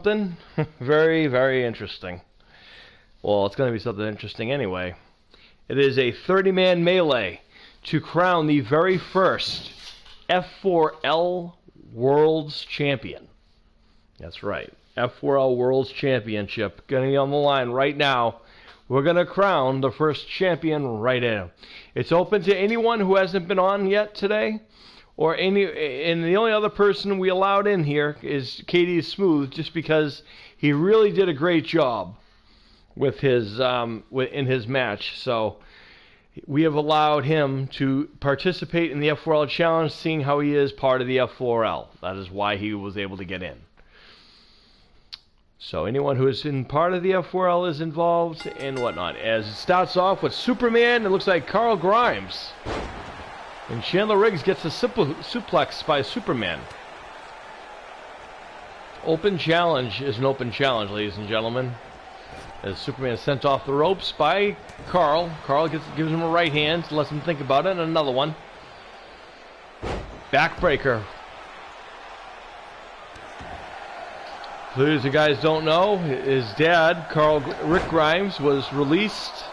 Something very, very interesting. Well, it's going to be something interesting anyway. It is a 30-man melee to crown the very first F4L World's Champion. That's right, F4L World's Championship. Going to be on the line right now. We're going to crown the first champion right now. It's open to anyone who hasn't been on yet today. And the only other person we allowed in here is Katie Smooth, just because he really did a great job with his in his match. So we have allowed him to participate in the F4L challenge, seeing how he is part of the F4L. That is why he was able to get in. So anyone who is in part of the F4L is involved and whatnot. As it starts off with Superman, it looks like Carl Grimes. And Chandler Riggs gets a suplex by Superman. Open challenge is an open challenge, ladies and gentlemen. As Superman is sent off the ropes by Carl. Carl gives him a right hand, lets him think about it, and another one. Backbreaker. For those you guys don't know, his dad, Rick Grimes, was released.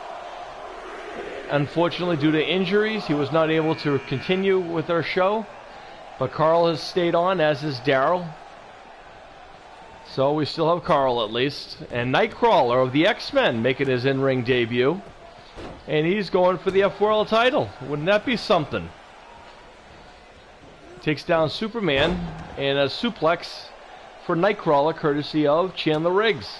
Unfortunately, due to injuries, he was not able to continue with our show. But Carl has stayed on, as is Daryl. So we still have Carl at least. And Nightcrawler of the X-Men making his in-ring debut. And he's going for the F4L title. Wouldn't that be something? Takes down Superman and a suplex for Nightcrawler, courtesy of Chandler Riggs.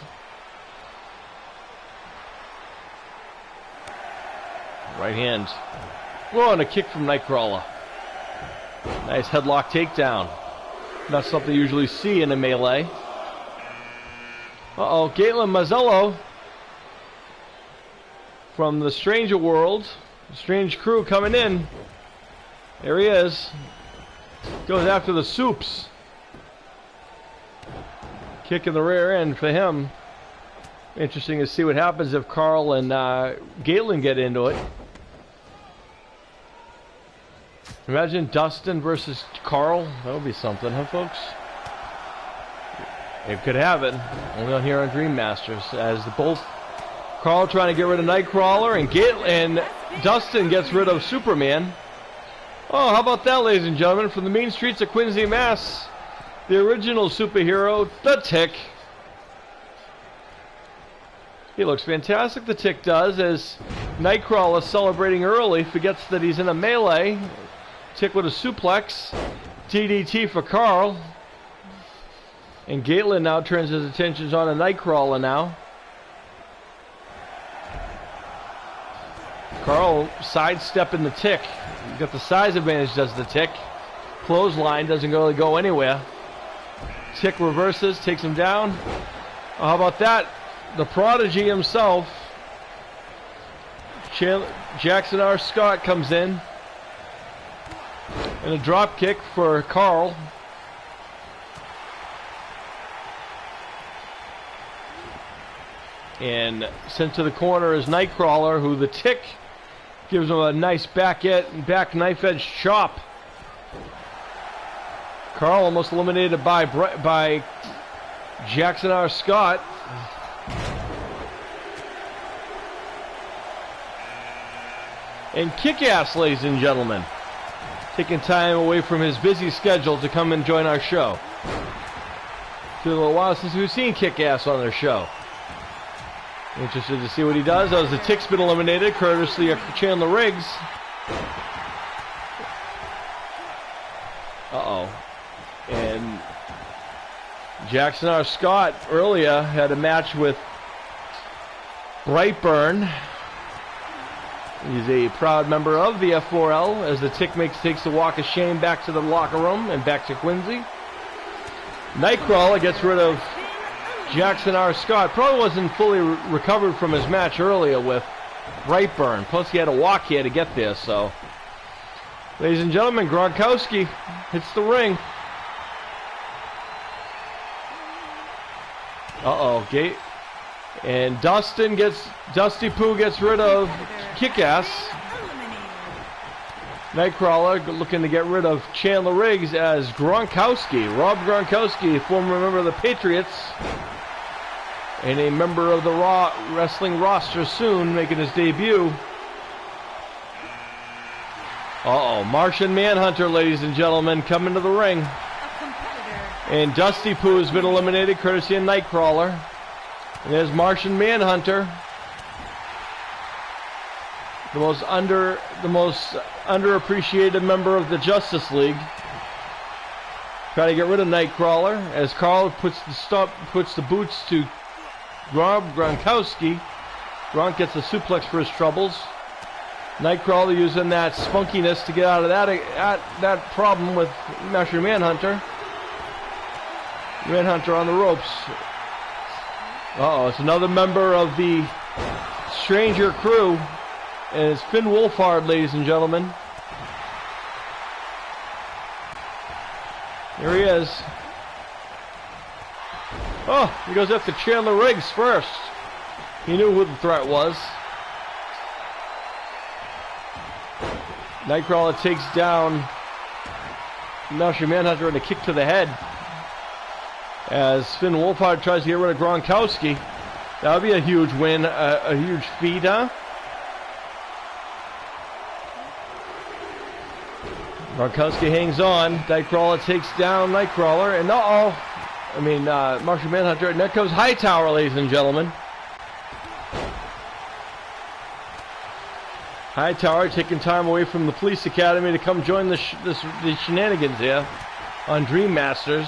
Right hand. Whoa, and a kick from Nightcrawler. Nice headlock takedown. Not something you usually see in a melee. Uh-oh, Galen Mazzello from the Stranger World. Strange Crew coming in. There he is. Goes after the Soups. Kick in the rear end for him. Interesting to see what happens if Carl and Galen get into it. Imagine Dustin versus Carl. That would be something, huh, folks? It could have it. Only on here on Dream Masters. As both Carl trying to get rid of Nightcrawler and Dustin gets rid of Superman. Oh, how about that, ladies and gentlemen? From the mean streets of Quincy, Mass., the original superhero, the Tick. He looks fantastic, the Tick does, as Nightcrawler celebrating early, forgets that he's in a melee. Tick with a suplex. DDT for Carl. And Galen now turns his attentions on a Nightcrawler now. Carl sidestepping the Tick. He's got the size advantage, does the Tick. Clothesline doesn't really go anywhere. Tick reverses, takes him down. Oh, how about that? The Prodigy himself. Jackson R. Scott comes in. And a drop kick for Carl. And sent to the corner is Nightcrawler, who the Tick gives him a nice back knife edge chop. Carl almost eliminated by Jackson R. Scott. And Kickass, ladies and gentlemen, taking time away from his busy schedule to come and join our show. It's been a little while since we've seen Kickass on their show. Interested to see what he does. As the Tick's been eliminated, courtesy of Chandler Riggs. Uh-oh. And Jackson R. Scott earlier had a match with Brightburn. He's a proud member of the F4L as the Tick takes the walk of shame back to the locker room and back to Quincy. Nightcrawler gets rid of Jackson R. Scott. Probably wasn't fully recovered from his match earlier with Brightburn. Plus he had a walk here to get there, so. Ladies and gentlemen, Gronkowski hits the ring. Uh-oh, Gate. And Dusty Pooh gets rid of Kickass. Nightcrawler looking to get rid of Chandler Riggs as Gronkowski. Rob Gronkowski, former member of the Patriots, and a member of the Raw wrestling roster soon, making his debut. Uh-oh, Martian Manhunter, ladies and gentlemen, coming to the ring. And Dusty Pooh has been eliminated, courtesy of Nightcrawler. And there's Martian Manhunter, the most underappreciated member of the Justice League. Trying to get rid of Nightcrawler as Carl puts the boots to Rob Gronkowski. Gronk gets a suplex for his troubles. Nightcrawler using that spunkiness to get out of that problem with Martian Manhunter. Manhunter on the ropes. Uh-oh, it's another member of the Stranger crew. And it's Finn Wolfhard, ladies and gentlemen. Here he is. Oh, he goes after Chandler Riggs first. He knew who the threat was. Nightcrawler takes down Martian Manhunter and a kick to the head as Finn Wolfhard tries to get rid of Gronkowski. That would be a huge win, a huge feat, huh? Gronkowski hangs on. Nightcrawler takes down Nightcrawler, and Martian Manhunter. And there comes Hightower, ladies and gentlemen. Hightower taking time away from the police academy to come join the shenanigans here on Dream Masters.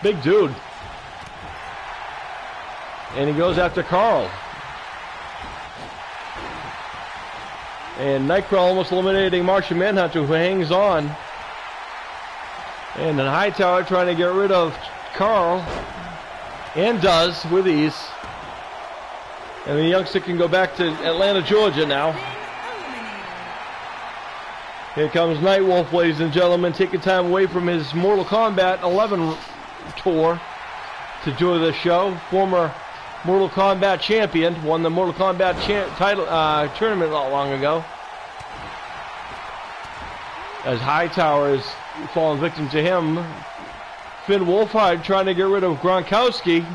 Big dude. And he goes after Carl. And Nightcrawler almost eliminating Martian Manhunter, who hangs on. And then Hightower trying to get rid of Carl. And does with ease. And the youngster can go back to Atlanta, Georgia now. Here comes Nightwolf, ladies and gentlemen, taking time away from his Mortal Kombat 11 tour to join the show. Former Mortal Kombat champion, won the Mortal Kombat title tournament not long ago. As Hightower is falling victim to him. Finn Wolfhard trying to get rid of Gronkowski.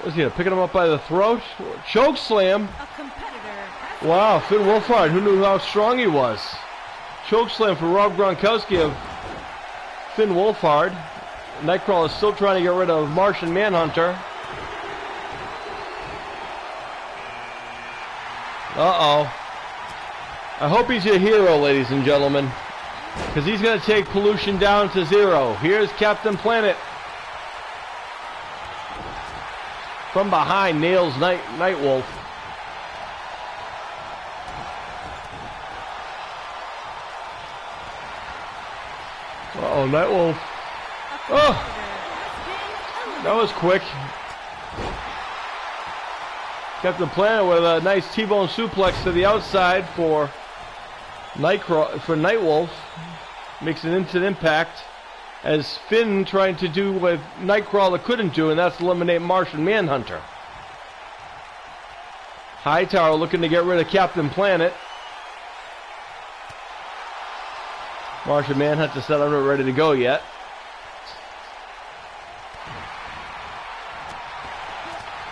Was he picking him up by the throat? Choke slam. Wow, Finn Wolfhard, who knew how strong he was? Choke slam for Rob Gronkowski of Finn Wolfhard. Nightcrawler is still trying to get rid of Martian Manhunter. Uh-oh. I hope he's your hero, ladies and gentlemen, because he's going to take pollution down to 0. Here's Captain Planet. From behind, nails Nightwolf. Uh-oh, Nightwolf. Oh! That was quick. Captain Planet with a nice T-bone suplex to the outside for Nightwolf. Makes an instant impact. As Finn trying to do what Nightcrawler couldn't do, and that's eliminate Martian Manhunter. Hightower looking to get rid of Captain Planet. Martian Manhunter said, I'm not ready to go yet.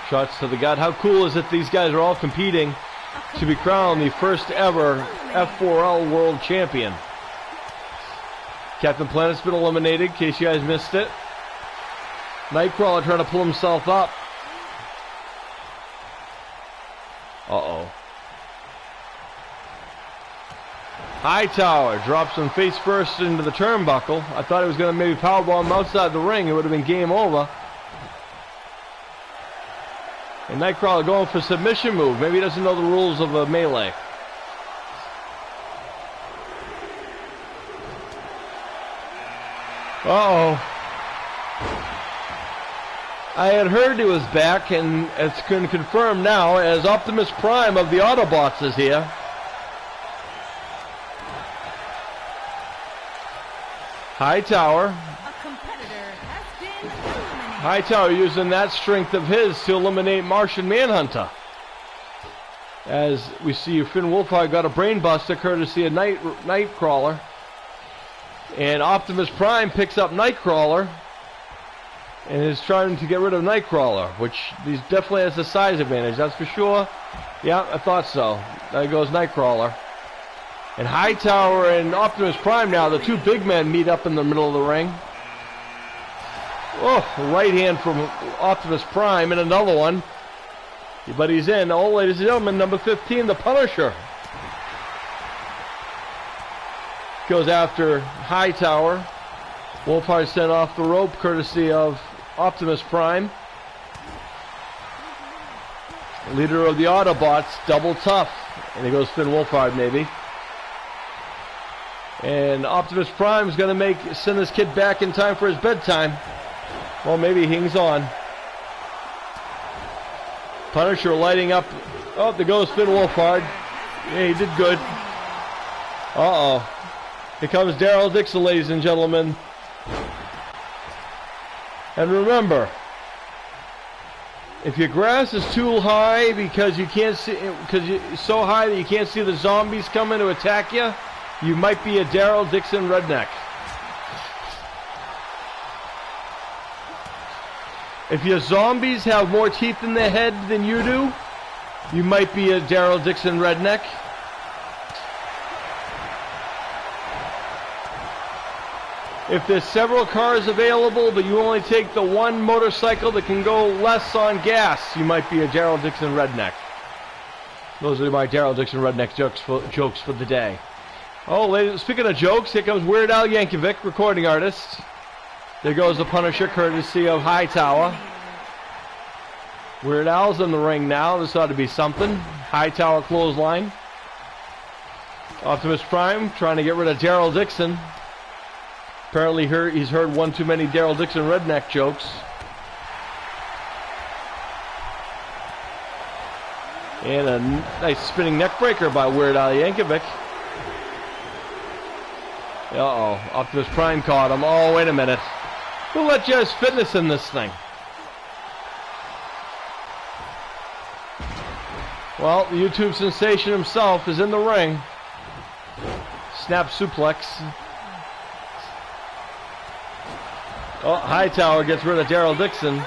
Shots to the gut. How cool is it these guys are all competing to be crowned the first ever F4L World Champion? Captain Planet's been eliminated, in case you guys missed it. Nightcrawler trying to pull himself up. Uh-oh. Hightower drops him face first into the turnbuckle. I thought he was going to maybe powerbomb him outside the ring. It would have been game over. And Nightcrawler going for submission move. Maybe he doesn't know the rules of a melee. Uh-oh. I had heard he was back, and it's been confirmed now as Optimus Prime of the Autobots is here. Hightower. Hightower using that strength of his to eliminate Martian Manhunter. As we see Finn Wolfhard got a brain buster courtesy of Nightcrawler. And Optimus Prime picks up Nightcrawler and is trying to get rid of Nightcrawler, which he definitely has a size advantage, that's for sure. Yeah, I thought so. There goes Nightcrawler. And Hightower and Optimus Prime now, the two big men, meet up in the middle of the ring. Oh, right hand from Optimus Prime and another one. But he's in. Oh, ladies and gentlemen, number 15, the Punisher. Goes after Hightower. Wolfhard sent off the rope courtesy of Optimus Prime. Leader of the Autobots, double tough. And he goes Finn Wolfhard maybe. And Optimus Prime is going to send this kid back in time for his bedtime. Well, maybe he hangs on. Punisher lighting up. Oh, there goes Finn Wolfhard. Yeah, he did good. Uh-oh. Here comes Daryl Dixon, ladies and gentlemen. And remember, if your grass is too high because you can't see, because it's so high that you can't see the zombies coming to attack you, you might be a Daryl Dixon redneck. If your zombies have more teeth in their head than you do, you might be a Daryl Dixon redneck. If there's several cars available, but you only take the one motorcycle that can go less on gas, you might be a Daryl Dixon redneck. Those are my Daryl Dixon redneck jokes for the day. Oh, ladies, speaking of jokes, here comes Weird Al Yankovic, recording artist. There goes the Punisher, courtesy of Hightower. Weird Al's in the ring now. This ought to be something. Hightower clothesline. Optimus Prime trying to get rid of Daryl Dixon. Apparently he's heard one too many Daryl Dixon redneck jokes. And a nice spinning neck breaker by Weird Al Yankovic. Uh-oh. Optimus Prime caught him. Oh, wait a minute. Who let Jazz Fitness in this thing? Well, the YouTube sensation himself is in the ring. Snap suplex. Oh, Hightower gets rid of Daryl Dixon.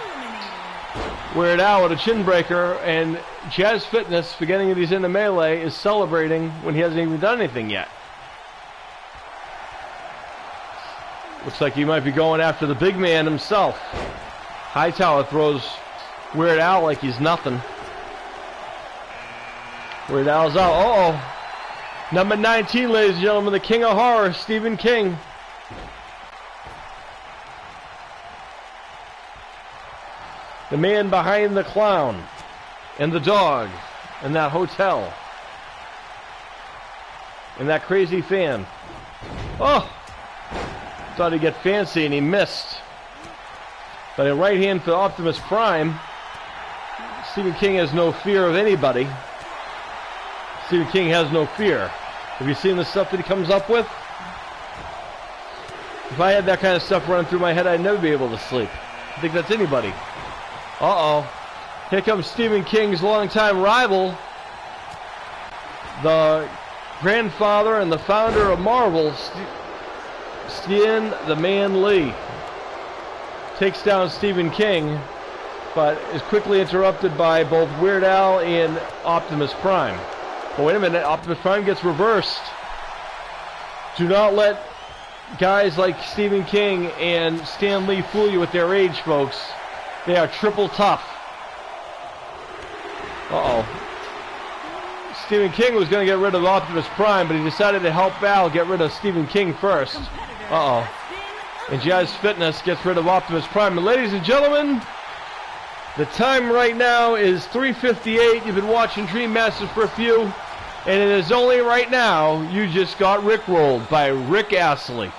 Weird Al with a chin breaker, and Jazz Fitness, forgetting that he's in the melee, is celebrating when he hasn't even done anything yet. Looks like he might be going after the big man himself. Hightower throws Weird Al like he's nothing. Weird Al's out. Uh-oh. Number 19, ladies and gentlemen, the King of Horror, Stephen King. The man behind the clown and the dog and that hotel and that crazy fan. Oh! Thought he'd get fancy and he missed. But a right hand for Optimus Prime. Stephen King has no fear of anybody. Stephen King has no fear. Have you seen the stuff that he comes up with? If I had that kind of stuff running through my head, I'd never be able to sleep. I think that's anybody. Uh-oh. Here comes Stephen King's longtime rival, the grandfather and the founder of Marvel, Stan the Man Lee. Takes down Stephen King, but is quickly interrupted by both Weird Al and Optimus Prime. But wait a minute, Optimus Prime gets reversed. Do not let guys like Stephen King and Stan Lee fool you with their age, folks. They are triple tough. Uh-oh. Stephen King was going to get rid of Optimus Prime, but he decided to help Al get rid of Stephen King first. Uh-oh. And Jazz Fitness gets rid of Optimus Prime. And ladies and gentlemen, the time right now is 3:58. You've been watching Dream Masters for a few. And it is only right now you just got rickrolled by Rick Astley,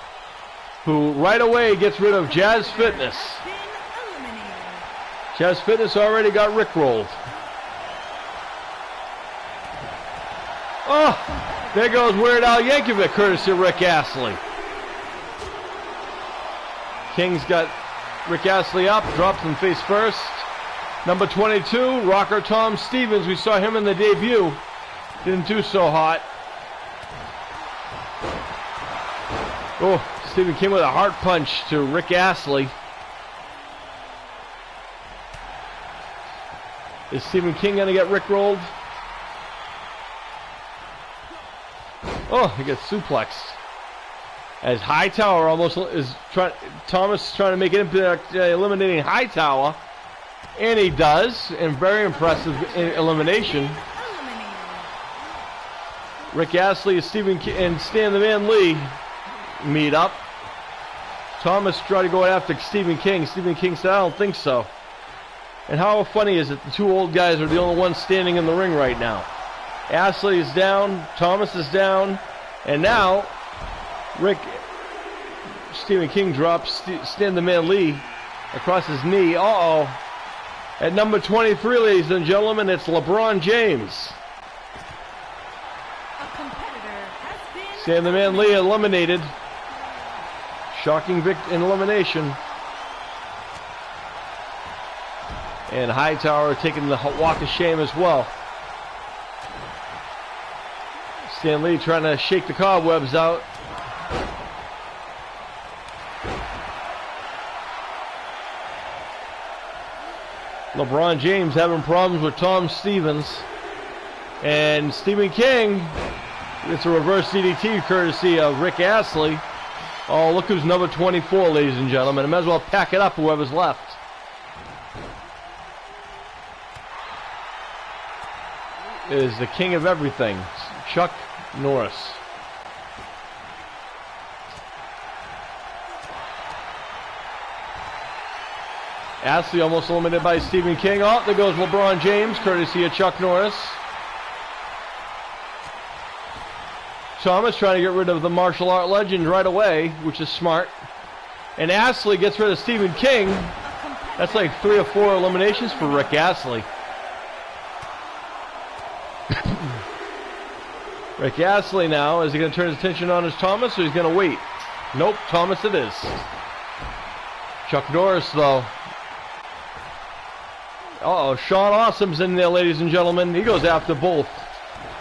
who right away gets rid of Jazz Fitness. Jazz Fitness already got rickrolled. Oh, there goes Weird Al Yankovic, courtesy of Rick Astley. King's got Rick Astley up, drops him face first. Number 22, Rocker Tom Stevens. We saw him in the debut. Didn't do so hot. Oh, Stephen King with a heart punch to Rick Astley. Is Stephen King going to get rickrolled? Oh, he gets suplexed. As Hightower almost is trying, Thomas is trying to make impact, eliminating Hightower. And he does, and very impressive elimination. Rick Astley and Stephen King and Stan the Man Lee meet up. Thomas tried to go after Stephen King. Stephen King said, I don't think so. And how funny is it the two old guys are the only ones standing in the ring right now. Astley is down, Thomas is down, and now Stephen King drops Stan the Man Lee across his knee. Uh-oh. At number 23, ladies and gentlemen, it's LeBron James. Stan the Man Lee eliminated. Shocking elimination. And Hightower taking the walk of shame as well. Stan Lee trying to shake the cobwebs out. LeBron James having problems with Tom Stevens. And Stephen King, it's a reverse DDT courtesy of Rick Astley. Oh, look who's number 24, ladies and gentlemen. I might as well pack it up, whoever's left. Is the king of everything, Chuck Norris. Astley almost eliminated by Stephen King. Oh, there goes LeBron James, courtesy of Chuck Norris. Thomas trying to get rid of the martial art legend right away, which is smart. And Astley gets rid of Stephen King. That's like 3 or 4 eliminations for Rick Astley. Rick Astley now, is he going to turn his attention on his Thomas, or he's going to wait? Nope, Thomas it is. Chuck Norris, though. Uh-oh, Sean Awesome's in there, ladies and gentlemen. He goes after both.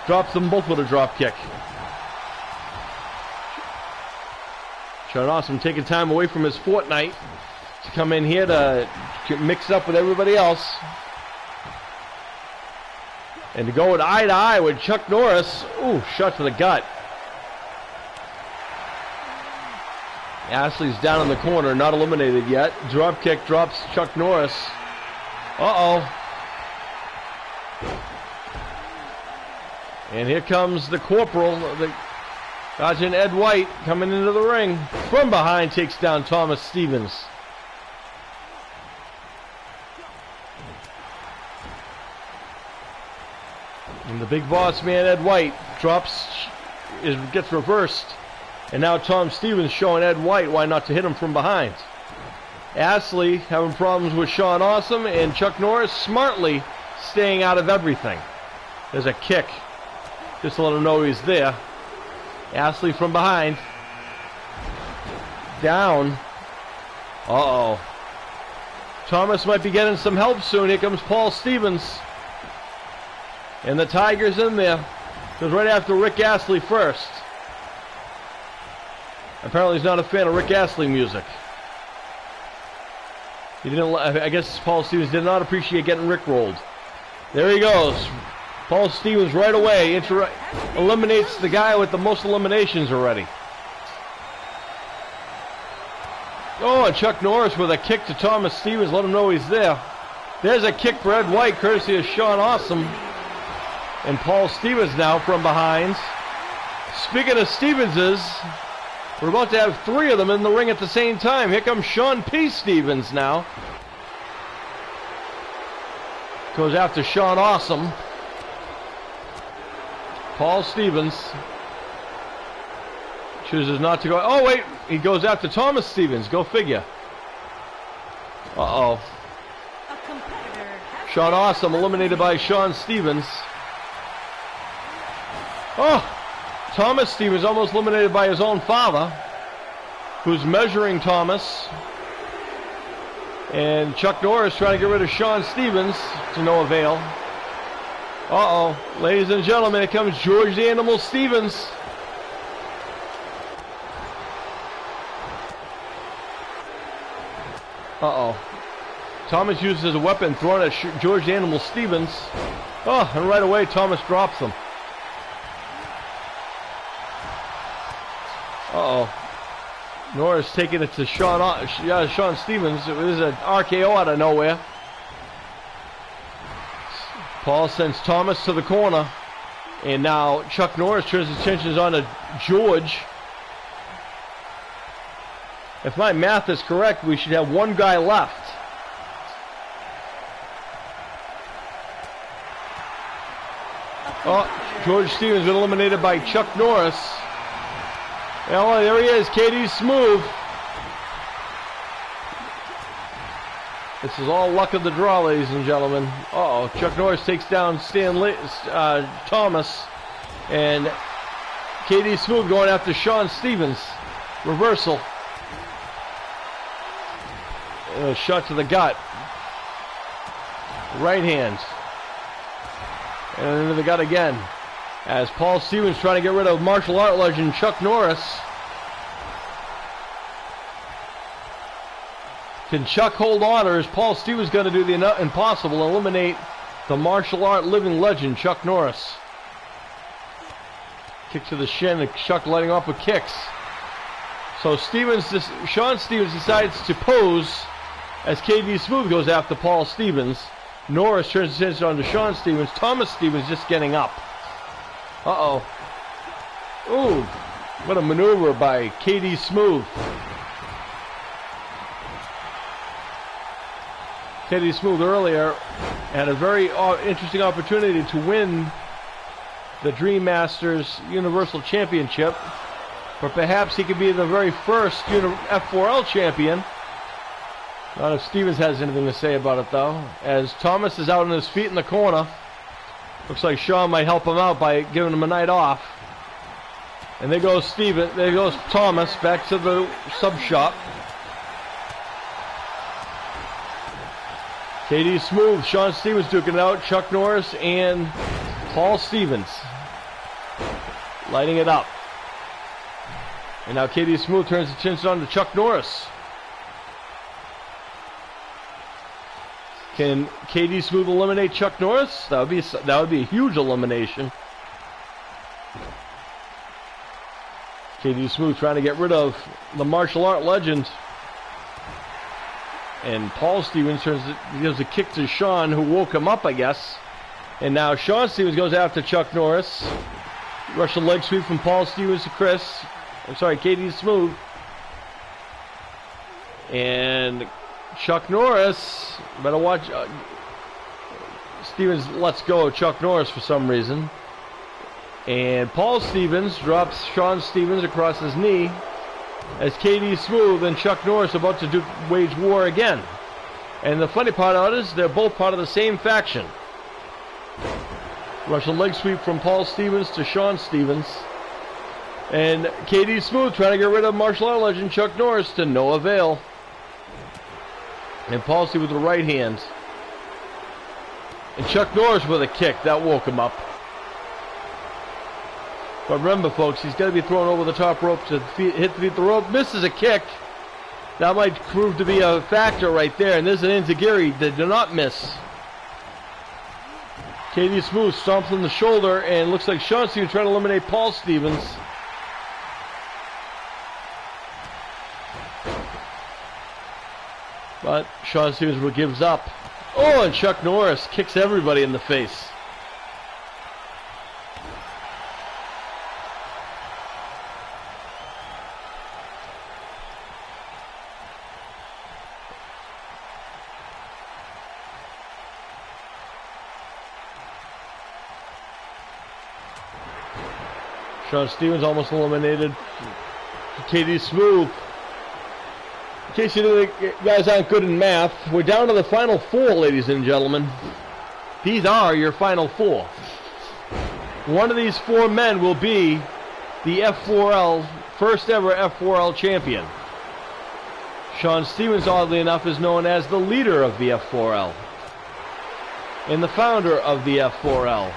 Drops them both with a drop kick. Sean Awesome taking time away from his fortnight to come in here to mix up with everybody else. And to go eye to eye with Chuck Norris. Ooh, shot to the gut. Astley's down in the corner, not eliminated yet. Drop kick drops Chuck Norris. Uh-oh. And here comes the corporal, the Sergeant Ed White, coming into the ring. From behind takes down Thomas Stevens. And the big boss man, Ed White, gets reversed. And now Tom Stevens showing Ed White why not to hit him from behind. Astley having problems with Sean Awesome, and Chuck Norris smartly staying out of everything. There's a kick, just to let him know he's there. Astley from behind. Down. Uh-oh. Thomas might be getting some help soon. Here comes Paul Stevens. And the Tiger's in there. Goes right after Rick Astley first. Apparently he's not a fan of Rick Astley music. He didn't. I guess Paul Stevens did not appreciate getting rickrolled. There he goes. Paul Stevens right away eliminates the guy with the most eliminations already. Oh, and Chuck Norris with a kick to Thomas Stevens. Let him know he's there. There's a kick for Ed White, courtesy of Sean Awesome. And Paul Stevens now from behind. Speaking of Stevenses, we're about to have 3 of them in the ring at the same time. Here comes Sean P. Stevens now. Goes after Sean Awesome. Paul Stevens chooses not to go. Oh, wait. He goes after Thomas Stevens. Go figure. Uh-oh. Sean Awesome eliminated by Sean Stevens. Oh, Thomas Stevens almost eliminated by his own father, who's measuring Thomas. And Chuck Norris trying to get rid of Sean Stevens to no avail. Uh-oh. Ladies and gentlemen, here comes George the Animal Stevens. Uh-oh. Thomas uses as a weapon, thrown at George the Animal Stevens. Oh, and right away, Thomas drops him. Uh-oh. Norris taking it to Sean Stevens. It was an RKO out of nowhere. Paul sends Thomas to the corner. And now Chuck Norris turns his attention on to George. If my math is correct, we should have one guy left. Oh, George Stevens been eliminated by Chuck Norris. Oh, there he is, KD Smooth. This is all luck of the draw, ladies and gentlemen. Uh-oh, Chuck Norris takes down Thomas. And KD Smooth going after Sean Stevens. Reversal. A shot to the gut. Right hand. And into the gut again. As Paul Stevens trying to get rid of martial art legend Chuck Norris. Can Chuck hold on, or is Paul Stevens going to do the impossible, eliminate the martial art living legend Chuck Norris? Kick to the shin, and Chuck letting off with kicks. So Sean Stevens decides to pose as KD Smooth goes after Paul Stevens. Norris turns his attention on to Sean Stevens. Thomas Stevens just getting up. Uh-oh. Ooh, what a maneuver by KD Smooth. KD Smooth earlier had a very interesting opportunity to win the Dream Masters Universal Championship. But perhaps he could be the very first F4L champion. Not if Stevens has anything to say about it, though. As Thomas is out on his feet in the corner. Looks like Sean might help him out by giving him a night off. And there goes there goes Thomas back to the sub shop. KD Smooth, Sean Stevens duking it out. Chuck Norris and Paul Stevens lighting it up. And now KD Smooth turns his attention on to Chuck Norris. Can KD Smooth eliminate Chuck Norris? That would be a huge elimination. KD Smooth trying to get rid of the martial art legend. And Paul Stevens gives a kick to Sean, who woke him up, I guess. And now Sean Stevens goes after Chuck Norris. Russian leg sweep from Paul Stevens to KD Smooth. And Chuck Norris, better watch. Stevens lets go of Chuck Norris for some reason. And Paul Stevens drops Sean Stevens across his knee. As KD Smooth and Chuck Norris are about to wage war again. And the funny part of it is they're both part of the same faction. Russian leg sweep from Paul Stevens to Sean Stevens. And KD Smooth trying to get rid of martial art legend Chuck Norris to no avail. And Paul Stevens with the right hand. And Chuck Norris with a kick. That woke him up. But remember, folks, he's got to be thrown over the top rope to hit the rope. Misses a kick. That might prove to be a factor right there. And there's an enziguri that did not miss. KD Smooth stomps on the shoulder, and looks like Sean Stevens trying to eliminate Paul Stevens. But Sean Stevens gives up. Oh, and Chuck Norris kicks everybody in the face. Sean Stevens almost eliminated. KD Smooth. In case you guys aren't good in math, we're down to the final four, ladies and gentlemen. These are your final four. One of these four men will be the F4L, first ever F4L champion. Sean Stevens, oddly enough, is known as the leader of the F4L. and the founder of the F4L.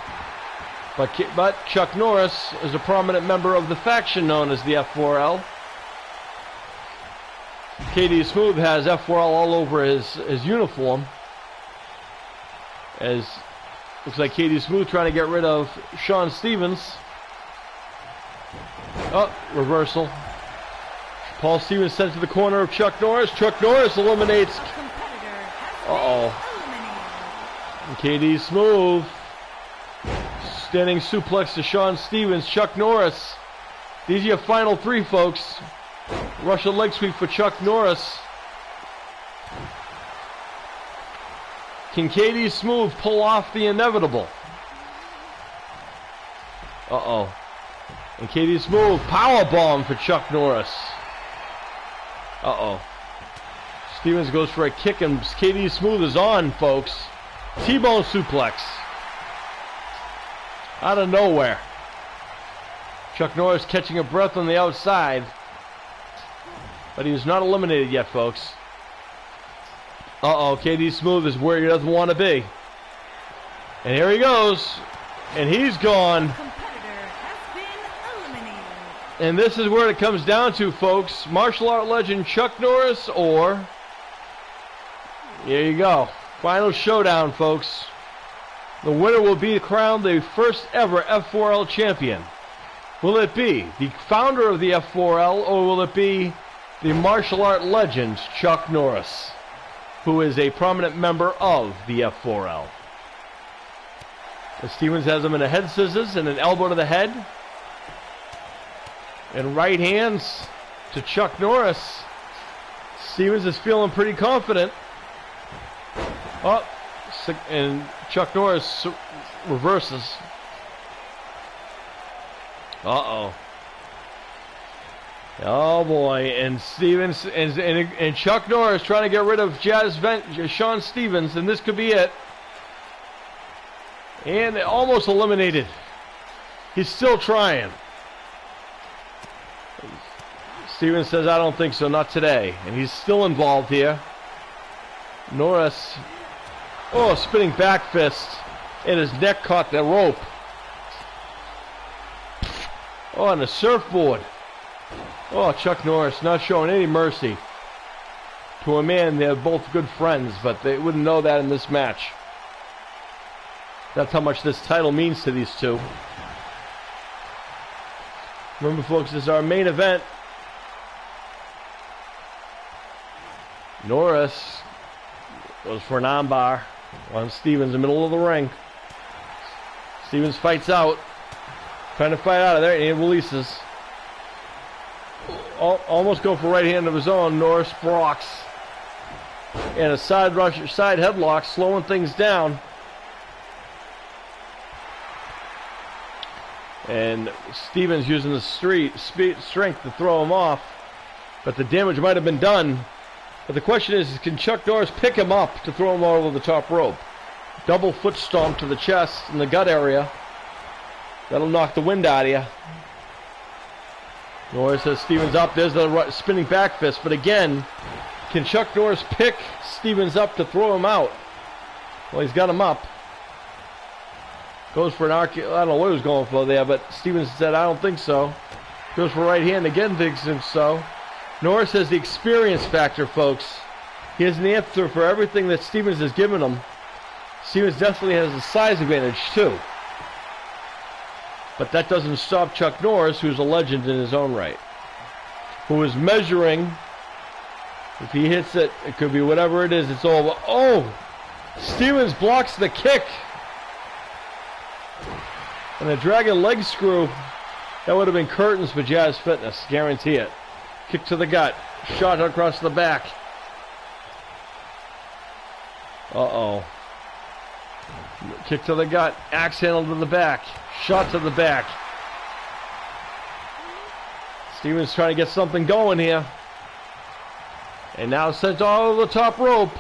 But Chuck Norris is a prominent member of the faction known as the F4L. KD Smooth has F4L all over his uniform. As looks like KD Smooth trying to get rid of Sean Stevens. Oh, reversal. Paul Stevens sent to the corner of Chuck Norris. Chuck Norris eliminates. Uh-oh. KD Smooth. Standing suplex to Sean Stevens. Chuck Norris. These are your final three, folks. Russian leg sweep for Chuck Norris. Can KD Smooth pull off the inevitable? Uh-oh. And KD Smooth, powerbomb for Chuck Norris. Uh-oh. Stevens goes for a kick, and KD Smooth is on, folks. T-bone suplex. Out of nowhere. Chuck Norris catching a breath on the outside. But he was not eliminated yet, folks. Uh-oh, KD Smooth is where he doesn't want to be. And here he goes. And he's gone. And this is where it comes down to, folks. Martial art legend Chuck Norris or... Here you go. Final showdown, folks. The winner will be crowned the first ever F4L champion. Will it be the founder of the F4L, or will it be the martial art legend Chuck Norris, who is a prominent member of the F4L? And Stevens has him in a head scissors and an elbow to the head. And right hands to Chuck Norris. Stevens is feeling pretty confident. Oh, and Chuck Norris reverses. Uh-oh. Oh boy, and Stevens and Chuck Norris trying to get rid of Sean Stevens, and this could be it. And almost eliminated. He's still trying. Stevens says, I don't think so, not today. And he's still involved here. Norris, oh, spinning back fist, and his neck caught the rope. Oh, and a surfboard. Oh, Chuck Norris not showing any mercy to a man. They're both good friends, but they wouldn't know that in this match. That's how much this title means to these two. Remember, folks, this is our main event. Norris goes for an armbar on Stevens in the middle of the ring. Stevens fights out. Trying to fight out of there, and he releases. Almost go for right hand of his own. Norris blocks. And a side rush, side headlock, slowing things down. And Stevens using the strength to throw him off. But the damage might have been done. But the question is, can Chuck Norris pick him up to throw him over the top rope? Double foot stomp to the chest and the gut area. That'll knock the wind out of you. Norris has Stevens up. There's the spinning back fist. But again, can Chuck Norris pick Stevens up to throw him out? Well, he's got him up. Goes for an arc. I don't know what he was going for there, but Stevens said, I don't think so. Goes for right hand again, thinks so. Norris has the experience factor, folks. He has an answer for everything that Stevens has given him. Stevens definitely has a size advantage, too. But that doesn't stop Chuck Norris, who's a legend in his own right. Who is measuring. If he hits it, it could be whatever it is, it's over. Oh! Stevens blocks the kick. And a dragon leg screw. That would have been curtains for Jazz Fitness. Guarantee it. Kick to the gut. Shot across the back. Uh-oh. Kick to the gut. Axe handle to the back. Shot to the back. Stevens trying to get something going here. And now sent all over the top rope.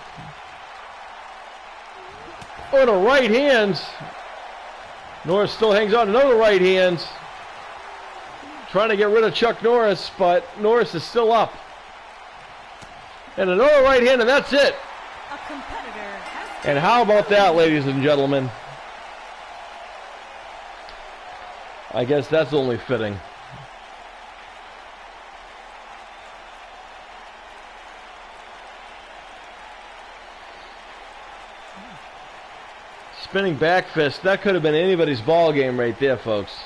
Oh, the right hand. Norris still hangs on. Another right hand. Trying to get rid of Chuck Norris, but Norris is still up. And another right hand, and that's it. A competitor has And how about that, ladies and gentlemen? I guess that's only fitting. Spinning back fist, that could have been anybody's ball game right there, folks.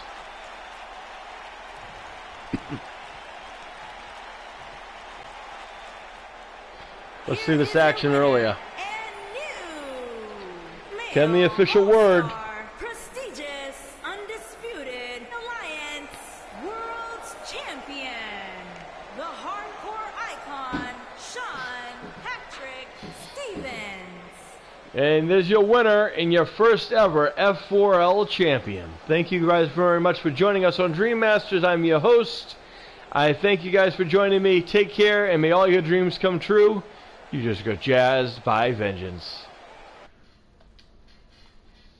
Let's see this action earlier. Can the official word? Prestigious, undisputed Alliance World's Champion, the hardcore icon, Sean Patrick Stevens. And there's your winner and your first ever F4L champion. Thank you guys very much for joining us on Dream Masters. I'm your host. I thank you guys for joining me. Take care, and may all your dreams come true. You just got jazzed by vengeance.